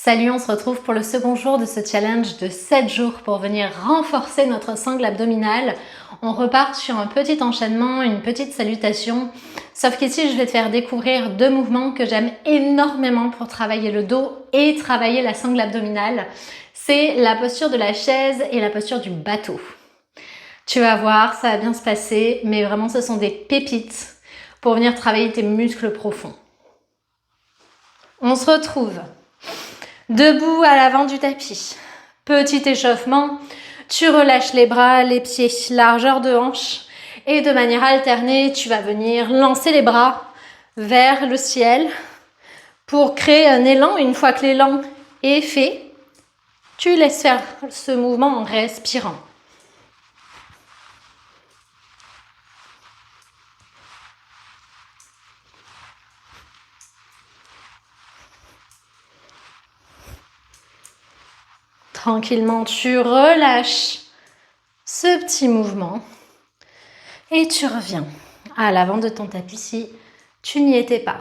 Salut, on se retrouve pour le second jour de ce challenge de 7 jours pour venir renforcer notre sangle abdominale. On repart sur un petit enchaînement, une petite salutation. Sauf qu'ici, je vais te faire découvrir deux mouvements que j'aime énormément pour travailler le dos et travailler la sangle abdominale. C'est la posture de la chaise et la posture du bateau. Tu vas voir, ça va bien se passer, mais vraiment ce sont des pépites pour venir travailler tes muscles profonds. On se retrouve debout à l'avant du tapis. Petit échauffement, tu relâches les bras, les pieds, largeur de hanche. Et de manière alternée, tu vas venir lancer les bras vers le ciel pour créer un élan. Une fois que l'élan est fait, tu laisses faire ce mouvement en respirant. Tranquillement, tu relâches ce petit mouvement et tu reviens à l'avant de ton tapis si tu n'y étais pas.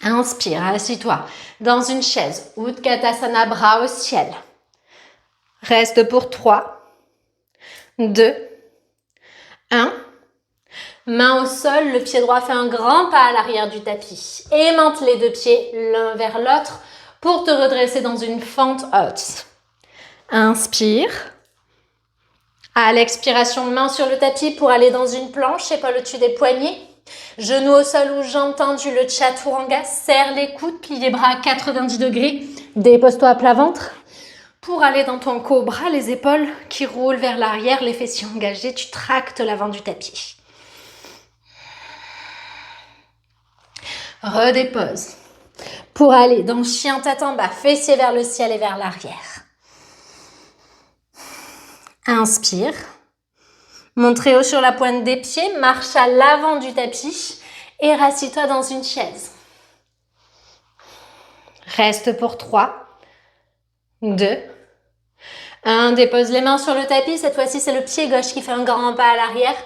Inspire, assis-toi dans une chaise, Utkatasana, bras au ciel. Reste pour 3, 2, 1. Main au sol, le pied droit fait un grand pas à l'arrière du tapis. Aimante les deux pieds l'un vers l'autre pour te redresser dans une fente haute. Inspire. À l'expiration, main sur le tapis pour aller dans une planche, épaule au-dessus des poignets. Genoux au sol ou jambes tendues, le chaturanga. Serre les coudes, plie les bras à 90 degrés. Dépose-toi à plat ventre. Pour aller dans ton cobra, les épaules qui roulent vers l'arrière, les fessiers engagés, tu tractes l'avant du tapis. Redépose. Pour aller dans chien tête en bas, fessiers vers le ciel et vers l'arrière. Inspire. Monte très haut sur la pointe des pieds, marche à l'avant du tapis et rassis-toi dans une chaise. Reste pour 3, 2, 1. Dépose les mains sur le tapis. Cette fois-ci, c'est le pied gauche qui fait un grand pas à l'arrière.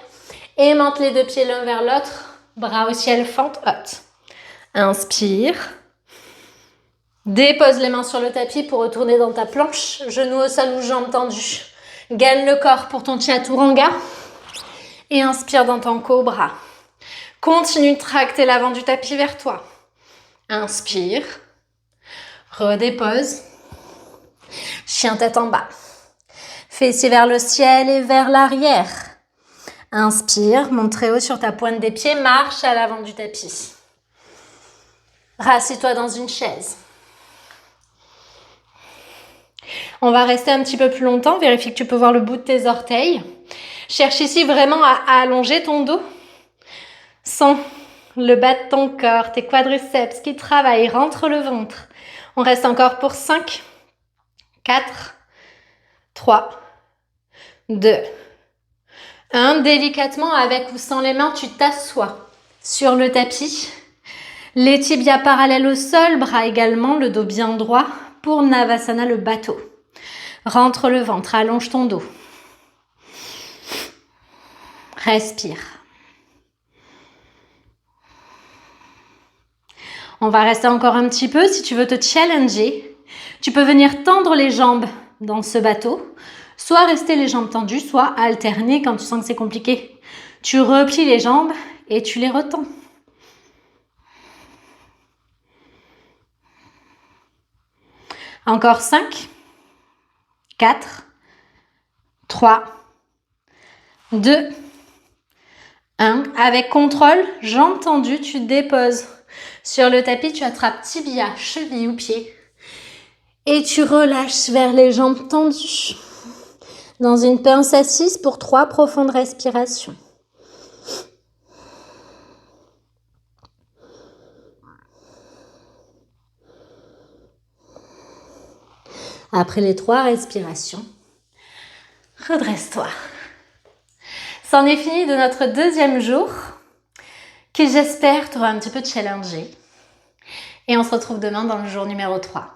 Aimante les deux pieds l'un vers l'autre. Bras au ciel, fente haute. Inspire. Dépose les mains sur le tapis pour retourner dans ta planche. Genoux au sol ou jambes tendues. Gaine le corps pour ton chaturanga. Et inspire dans ton cobra. Continue de tracter l'avant du tapis vers toi. Inspire. Redépose. Chien tête en bas. Fessiers vers le ciel et vers l'arrière. Inspire. Monte très haut sur ta pointe des pieds. Marche à l'avant du tapis. Rassis-toi dans une chaise. On va rester un petit peu plus longtemps. Vérifie que tu peux voir le bout de tes orteils. Cherche ici vraiment à allonger ton dos. Sens le bas de ton corps, tes quadriceps qui travaillent. Rentre le ventre. On reste encore pour 5, 4, 3, 2, 1. Délicatement, avec ou sans les mains, tu t'assois sur le tapis. Les tibias parallèles au sol, bras également, le dos bien droit pour Navasana, le bateau. Rentre le ventre, allonge ton dos. Respire. On va rester encore un petit peu. Si tu veux te challenger, tu peux venir tendre les jambes dans ce bateau. Soit rester les jambes tendues, soit alterner quand tu sens que c'est compliqué. Tu replies les jambes et tu les retends. Encore 5, 4, 3, 2, 1. Avec contrôle, jambes tendues, tu déposes sur le tapis, tu attrapes tibia, cheville ou pied. Et tu relâches vers les jambes tendues. Dans une pince assise pour 3 profondes respirations. Après les 3 respirations, redresse-toi. C'en est fini de notre deuxième jour, qui j'espère t'aura un petit peu challengé. Et on se retrouve demain dans le jour numéro 3.